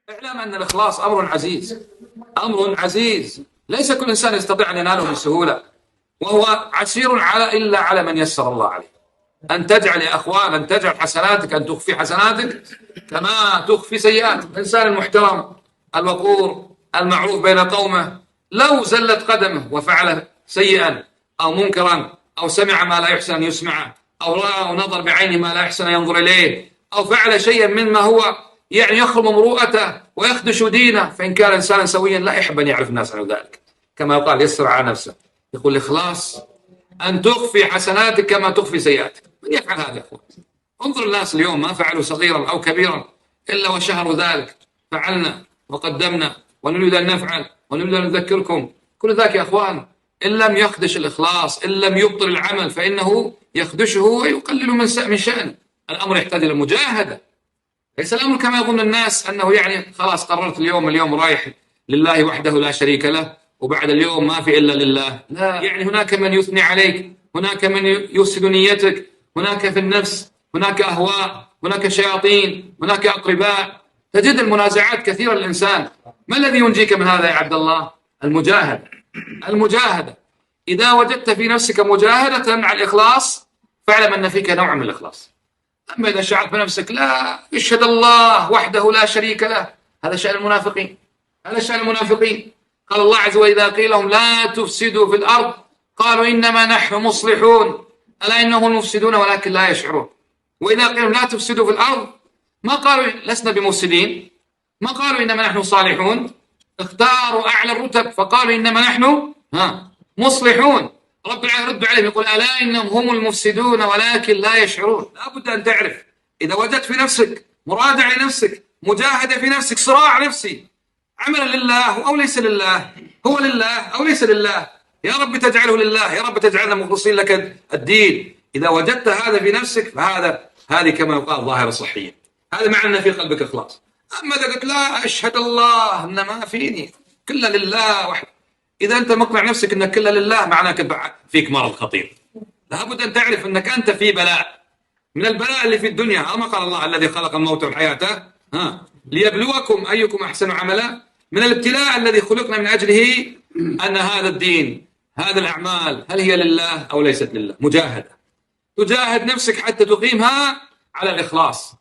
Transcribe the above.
اعلم أن الإخلاص أمر عزيز، أمر عزيز ليس كل إنسان يستطيع أن يناله بسهولة، وهو عسير إلا على من يسر الله عليه. أن تجعل يا أخوان، أن تجعل حسناتك، أن تخفي حسناتك كما تخفي سيئاتك. الإنسان المحترم الوقور المعروف بين قومه لو زلت قدمه وفعل سيئا أو منكرا أو سمع ما لا يحسن أن يسمعه أو رأى أو نظر بعينه ما لا يحسن أن ينظر إليه أو فعل شيئا مما هو يعني يخرم مروءته ويخدش دينه، فإن كان إنسانا سويا لا يحب أن يعرف الناس عنه ذلك. كما يقال يسر على نفسه. يقول الإخلاص أن تخفي حسناتك كما تخفي سيئاتك. من يفعل هذا يا أخوان؟ انظر الناس اليوم ما فعلوا صغيرا أو كبيرا إلا وشهروا ذلك. فعلنا وقدمنا ونريد أن نفعل ونريد أن نذكركم. كل ذاك يا أخوان إن لم يخدش الإخلاص، إن لم يبطل العمل، فإنه يخدشه ويقلل من شأنه. الأمر يحتاج إلى مجاهدة. ليس الأمر كما يظن الناس أنه يعني خلاص قررت اليوم رايح لله وحده لا شريك له، وبعد اليوم ما في إلا لله. لا، يعني هناك من يثني عليك، هناك من يفسد نيتك، هناك في النفس، هناك أهواء، هناك شياطين، هناك أقرباء. تجد المنازعات كثيرة للإنسان. ما الذي ينجيك من هذا يا عبد الله؟ المجاهدة. المجاهدة. إذا وجدت في نفسك مجاهدة على الإخلاص فاعلم أن فيك نوع من الإخلاص. أما إذا شعرت بنفسك لا يشهد الله وحده لا شريك له، هذا شأن المنافقين. هذا شأن المنافقين. قال الله عز وجل: إذا قيل لهم لا تفسدوا في الأرض قالوا إنما نحن مصلحون ألا إنهم المفسدون ولكن لا يشعرون. وإذا قيل لهم لا تفسدوا في الأرض ما قالوا لسنا بمفسدين، ما قالوا إنما نحن صالحون، اختاروا أعلى الرتب فقالوا إنما نحن مصلحون. رب العالمين يرد عليهم يقول: ألا إنهم هم المفسدون ولكن لا يشعرون. لا بد أن تعرف إذا وجدت في نفسك مرادعة لنفسك، مجاهدة في نفسك، صراع نفسي، عملا لله أو ليس لله، هو لله أو ليس لله، يا رب تجعله لله، يا رب تجعلنا مخلصين لك الدين. إذا وجدت هذا في نفسك هذه كما يقال ظاهرة صحية. هذا معنى أن في قلبك إخلاص. أما إذا قلت لا أشهد الله أن ما فيني كله لله وحده، إذا أنت مقنع نفسك أنك كله لله معناك فيك مرض خطير. لابد أن تعرف أنك أنت في بلاء من البلاء اللي في الدنيا. أما قال الله: الذي خلق الموت والحياة ليبلوكم أيكم أحسن عملا. من الابتلاء الذي خلقنا من أجله أن هذا الدين، هذه الأعمال، هل هي لله أو ليست لله؟ مجاهدة. تجاهد نفسك حتى تقيمها على الإخلاص.